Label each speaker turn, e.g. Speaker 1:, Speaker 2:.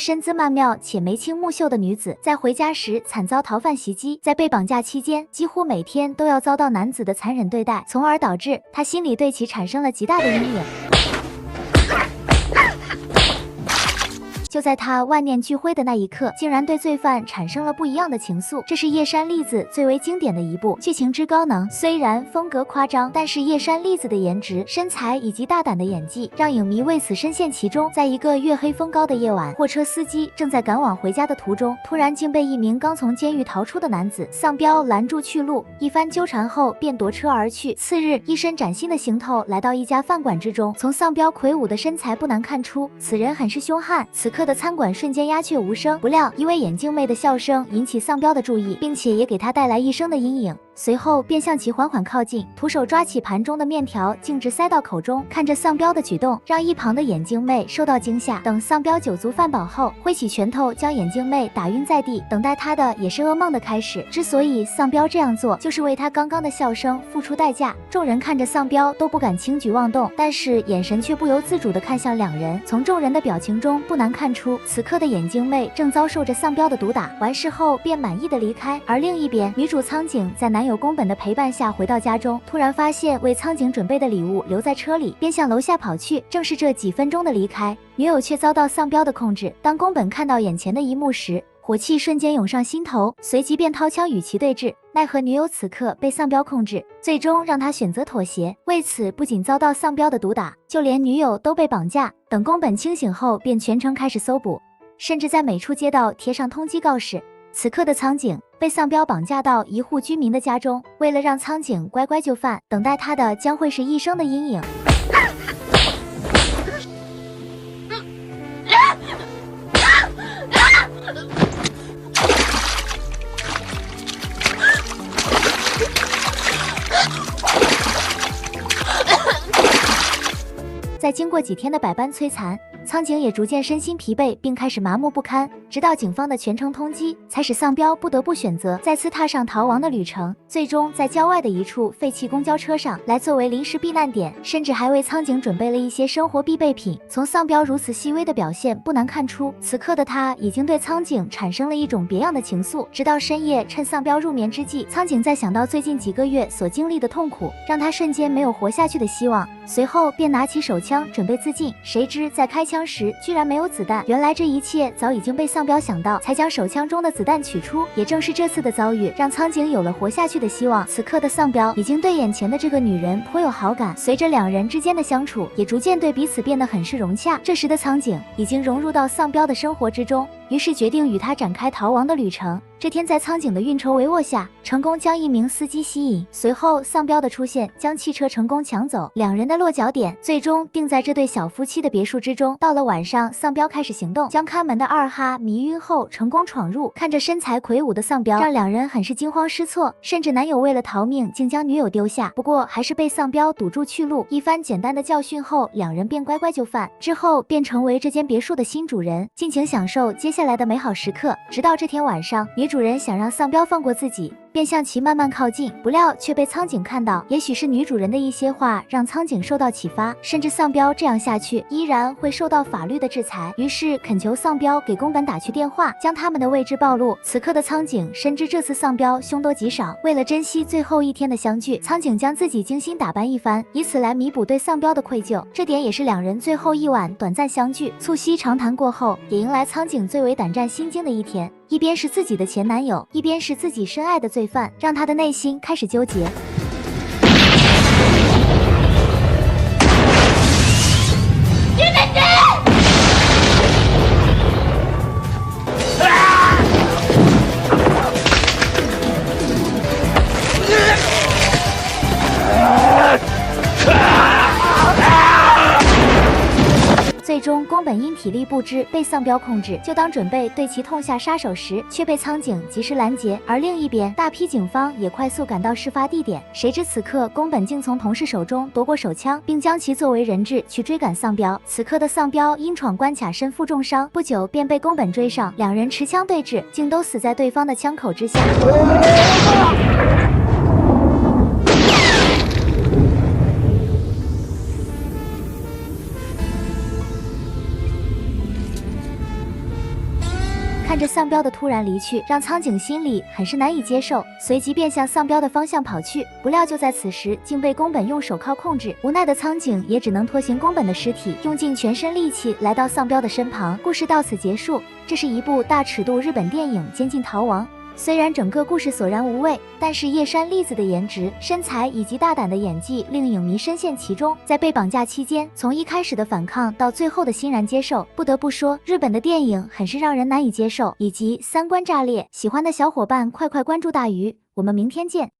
Speaker 1: 身姿曼妙且眉清目秀的女子，在回家时惨遭逃犯袭击，在被绑架期间，几乎每天都要遭到男子的残忍对待，从而导致她心里对其产生了极大的阴影。就在他万念俱灰的那一刻，竟然对罪犯产生了不一样的情愫。这是叶山丽子最为经典的一部剧情之高能，虽然风格夸张，但是叶山丽子的颜值、身材以及大胆的演技，让影迷为此深陷其中。在一个月黑风高的夜晚，货车司机正在赶往回家的途中，突然竟被一名刚从监狱逃出的男子丧彪拦住去路，一番纠缠后便夺车而去。次日，一身崭新的行头来到一家饭馆之中，从丧彪魁梧的身材不难看出，此人很是凶悍。此刻的餐馆瞬间鸦雀无声，不料一位眼镜妹的笑声引起丧彪的注意，并且也给他带来一生的阴影。随后便向其缓缓靠近，徒手抓起盘中的面条，径直塞到口中。看着丧彪的举动，让一旁的眼镜妹受到惊吓。等丧彪酒足饭饱后，挥起拳头将眼镜妹打晕在地。等待他的也是噩梦的开始。之所以丧彪这样做，就是为他刚刚的笑声付出代价。众人看着丧彪都不敢轻举妄动，但是眼神却不由自主地看向两人。从众人的表情中不难看出，此刻的眼镜妹正遭受着丧彪的毒打。完事后便满意的离开。而另一边，女主苍井在男友宫本的陪伴下回到家中，突然发现为苍井准备的礼物留在车里，便向楼下跑去。正是这几分钟的离开，女友却遭到丧彪的控制。当宫本看到眼前的一幕时，火气瞬间涌上心头，随即便掏枪与其对峙。奈何女友此刻被丧彪控制，最终让他选择妥协。为此不仅遭到丧彪的毒打，就连女友都被绑架。等宫本清醒后，便全程开始搜捕，甚至在每处街道贴上通缉告示。此刻的苍井被丧彪绑架到一户居民的家中，为了让苍井乖乖就范，等待他的将会是一生的阴影。在经过几天的百般摧残，苍井也逐渐身心疲惫，并开始麻木不堪。直到警方的全程通缉，才使丧彪不得不选择再次踏上逃亡的旅程。最终在郊外的一处废弃公交车上来作为临时避难点，甚至还为苍井准备了一些生活必备品。从丧彪如此细微的表现不难看出，此刻的他已经对苍井产生了一种别样的情愫。直到深夜，趁丧彪入眠之际，苍井在想到最近几个月所经历的痛苦，让他瞬间没有活下去的希望，随后便拿起手枪准备自尽。谁知在开枪时居然没有子弹，原来这一切早已经被丧彪想到，才将手枪中的子弹取出。也正是这次的遭遇，让苍井有了活下去的希望。此刻的丧彪已经对眼前的这个女人颇有好感，随着两人之间的相处，也逐渐对彼此变得很是融洽。这时的苍井已经融入到丧彪的生活之中，于是决定与他展开逃亡的旅程。这天在苍井的运筹帷幄下，成功将一名司机吸引，随后丧彪的出现将汽车成功抢走，两人的落脚点最终定在这对小夫妻的别墅之中。到了晚上，丧彪开始行动，将看门的二哈迷晕后成功闯入。看着身材魁梧的丧彪，让两人很是惊慌失措，甚至男友为了逃命竟将女友丢下，不过还是被丧彪堵住去路。一番简单的教训后，两人便乖乖就范，之后便成为这间别墅的新主人，尽情享受接下来的美好时刻。直到这天晚上，女主人想让丧彪放过自己，便向其慢慢靠近，不料却被苍井看到。也许是女主人的一些话让苍井受到启发，甚至丧彪这样下去依然会受到法律的制裁，于是恳求丧彪给宫本打去电话，将他们的位置暴露。此刻的苍井深知这次丧彪凶多吉少，为了珍惜最后一天的相聚，苍井将自己精心打扮一番，以此来弥补对丧彪的愧疚。这点也是两人最后一晚短暂相聚。促膝长谈过后，也迎来苍井最为胆战心惊的一天。一边是自己的前男友，一边是自己深爱的罪犯，让他的内心开始纠结。最终宫本因体力不支被丧彪控制，就当准备对其痛下杀手时，却被苍井及时拦截。而另一边，大批警方也快速赶到事发地点，谁知此刻宫本竟从同事手中夺过手枪，并将其作为人质去追赶丧彪。此刻的丧彪因闯关卡身负重伤，不久便被宫本追上，两人持枪对峙，竟都死在对方的枪口之下。着丧彪的突然离去，让苍井心里很是难以接受，随即便向丧彪的方向跑去。不料就在此时，竟被宫本用手铐控制。无奈的苍井也只能拖行宫本的尸体，用尽全身力气来到丧彪的身旁。故事到此结束。这是一部大尺度日本电影《监禁逃亡》。虽然整个故事索然无味，但是叶山丽子的颜值、身材以及大胆的演技令影迷深陷其中。在被绑架期间，从一开始的反抗到最后的欣然接受，不得不说，日本的电影很是让人难以接受，以及三观炸裂。喜欢的小伙伴快快关注大鱼，我们明天见。